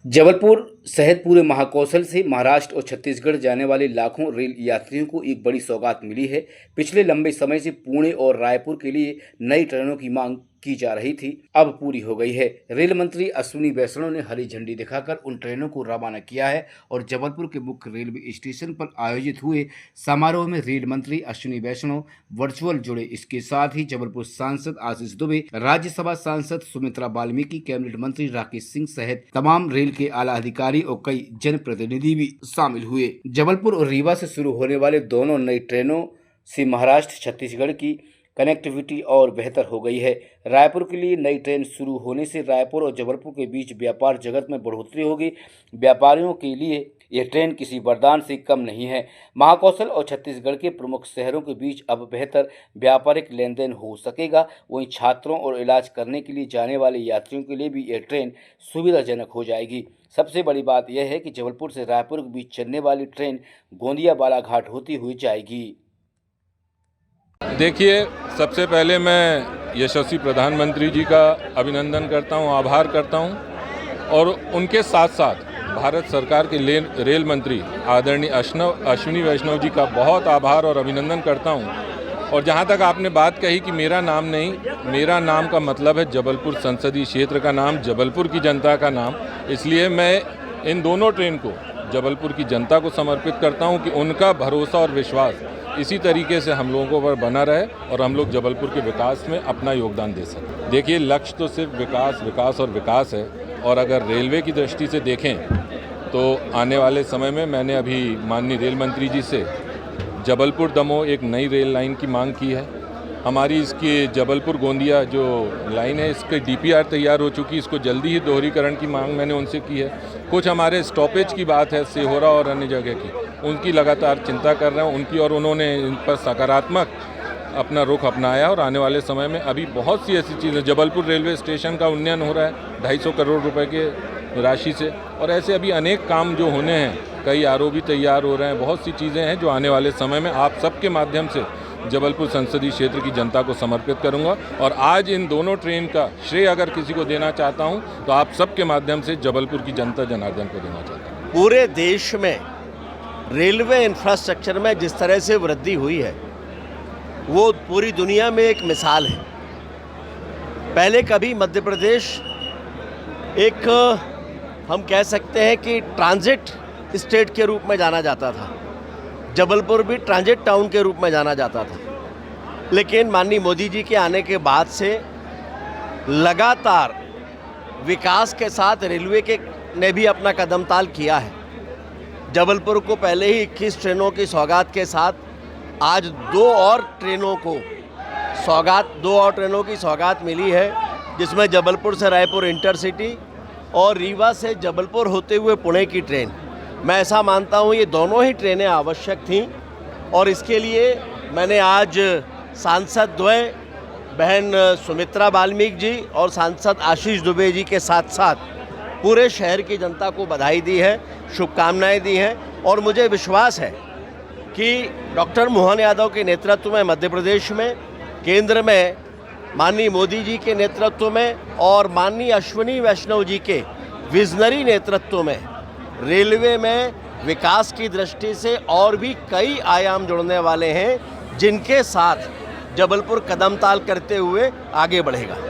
जबलपुर सहित पूरे महाकौशल से महाराष्ट्र और छत्तीसगढ़ जाने वाले लाखों रेल यात्रियों को एक बड़ी सौगात मिली है। पिछले लंबे समय से पुणे और रायपुर के लिए नई ट्रेनों की मांग की जा रही थी, अब पूरी हो गई है। रेल मंत्री अश्विनी वैष्णव ने हरी झंडी दिखाकर उन ट्रेनों को रवाना किया है और जबलपुर के मुख्य रेलवे स्टेशन पर आयोजित हुए समारोह में रेल मंत्री अश्विनी वैष्णव वर्चुअल जुड़े। इसके साथ ही जबलपुर सांसद आशीष दुबे, राज्यसभा सांसद सुमित्रा वाल्मीकि, कैबिनेट मंत्री राकेश सिंह सहित तमाम रेल के आला अधिकारी और कई जनप्रतिनिधि भी शामिल हुए। जबलपुर और रीवा से शुरू होने वाले दोनों नई ट्रेनों से महाराष्ट्र छत्तीसगढ़ की कनेक्टिविटी और बेहतर हो गई है। रायपुर के लिए नई ट्रेन शुरू होने से रायपुर और जबलपुर के बीच व्यापार जगत में बढ़ोतरी होगी। व्यापारियों के लिए यह ट्रेन किसी वरदान से कम नहीं है। महाकौशल और छत्तीसगढ़ के प्रमुख शहरों के बीच अब बेहतर व्यापारिक लेन देन हो सकेगा। वहीं छात्रों और इलाज करने के लिए जाने वाले यात्रियों के लिए भी यह ट्रेन सुविधाजनक हो जाएगी। सबसे बड़ी बात यह है कि जबलपुर से रायपुर के बीच चलने वाली ट्रेन गोंदिया बालाघाट होती हुई जाएगी। देखिए, सबसे पहले मैं यशस्वी प्रधानमंत्री जी का अभिनंदन करता हूं, आभार करता हूं और उनके साथ साथ भारत सरकार के रेल मंत्री आदरणीय अश्विनी वैष्णव जी का बहुत आभार और अभिनंदन करता हूं। और जहां तक आपने बात कही कि मेरा नाम नहीं, मेरा नाम का मतलब है जबलपुर संसदीय क्षेत्र का नाम, जबलपुर की जनता का नाम। इसलिए मैं इन दोनों ट्रेन को जबलपुर की जनता को समर्पित करता हूं कि उनका भरोसा और विश्वास इसी तरीके से हम लोगों पर बना रहे और हम लोग जबलपुर के विकास में अपना योगदान दे सकें। देखिए, लक्ष्य तो सिर्फ विकास विकास और विकास है। और अगर रेलवे की दृष्टि से देखें तो आने वाले समय में मैंने अभी माननीय रेल मंत्री जी से जबलपुर दमोह एक नई रेल लाइन की मांग की है। हमारी इसकी जबलपुर गोंदिया जो लाइन है, इसके DPR तैयार हो चुकी, इसको जल्दी ही दोहरीकरण की मांग मैंने उनसे की है। कुछ हमारे स्टॉपेज की बात है सिहोरा और अन्य जगह की, उनकी लगातार चिंता कर रहे हैं उनकी, और उन्होंने इन पर सकारात्मक अपना रुख अपनाया। और आने वाले समय में अभी बहुत सी ऐसी चीज़ें, जबलपुर रेलवे स्टेशन का उन्नयन हो रहा है 250 करोड़ रुपए के राशि से, और ऐसे अभी अनेक काम जो होने हैं, कई ROB तैयार हो रहे हैं, बहुत सी चीज़ें हैं जो आने वाले समय में आप सबके माध्यम से जबलपुर संसदीय क्षेत्र की जनता को समर्पित करूंगा। और आज इन दोनों ट्रेन का श्रेय अगर किसी को देना चाहता हूं तो आप सबके माध्यम से जबलपुर की जनता जनार्दन को देना चाहता हूं। पूरे देश में रेलवे इंफ्रास्ट्रक्चर में जिस तरह से वृद्धि हुई है वो पूरी दुनिया में एक मिसाल है। पहले कभी मध्य प्रदेश एक हम कह सकते हैं कि ट्रांजिट स्टेट के रूप में जाना जाता था, जबलपुर भी ट्रांजिट टाउन के रूप में जाना जाता था। लेकिन माननीय मोदी जी के आने के बाद से लगातार विकास के साथ रेलवे ने भी अपना कदम ताल किया है। जबलपुर को पहले ही 21 ट्रेनों की सौगात के साथ आज दो और ट्रेनों की सौगात मिली है, जिसमें जबलपुर से रायपुर इंटरसिटी और रीवा से जबलपुर होते हुए पुणे की ट्रेन। मैं ऐसा मानता हूँ ये दोनों ही ट्रेनें आवश्यक थीं और इसके लिए मैंने आज सांसद द्वय बहन सुमित्रा वाल्मीकि जी और सांसद आशीष दुबे जी के साथ साथ पूरे शहर की जनता को बधाई दी है, शुभकामनाएं दी हैं। और मुझे विश्वास है कि डॉक्टर मोहन यादव के नेतृत्व में मध्य प्रदेश में, केंद्र में माननीय मोदी जी के नेतृत्व में और माननीय अश्विनी वैष्णव जी के विजनरी नेतृत्व में रेलवे में विकास की दृष्टि से और भी कई आयाम जुड़ने वाले हैं, जिनके साथ जबलपुर कदम ताल करते हुए आगे बढ़ेगा।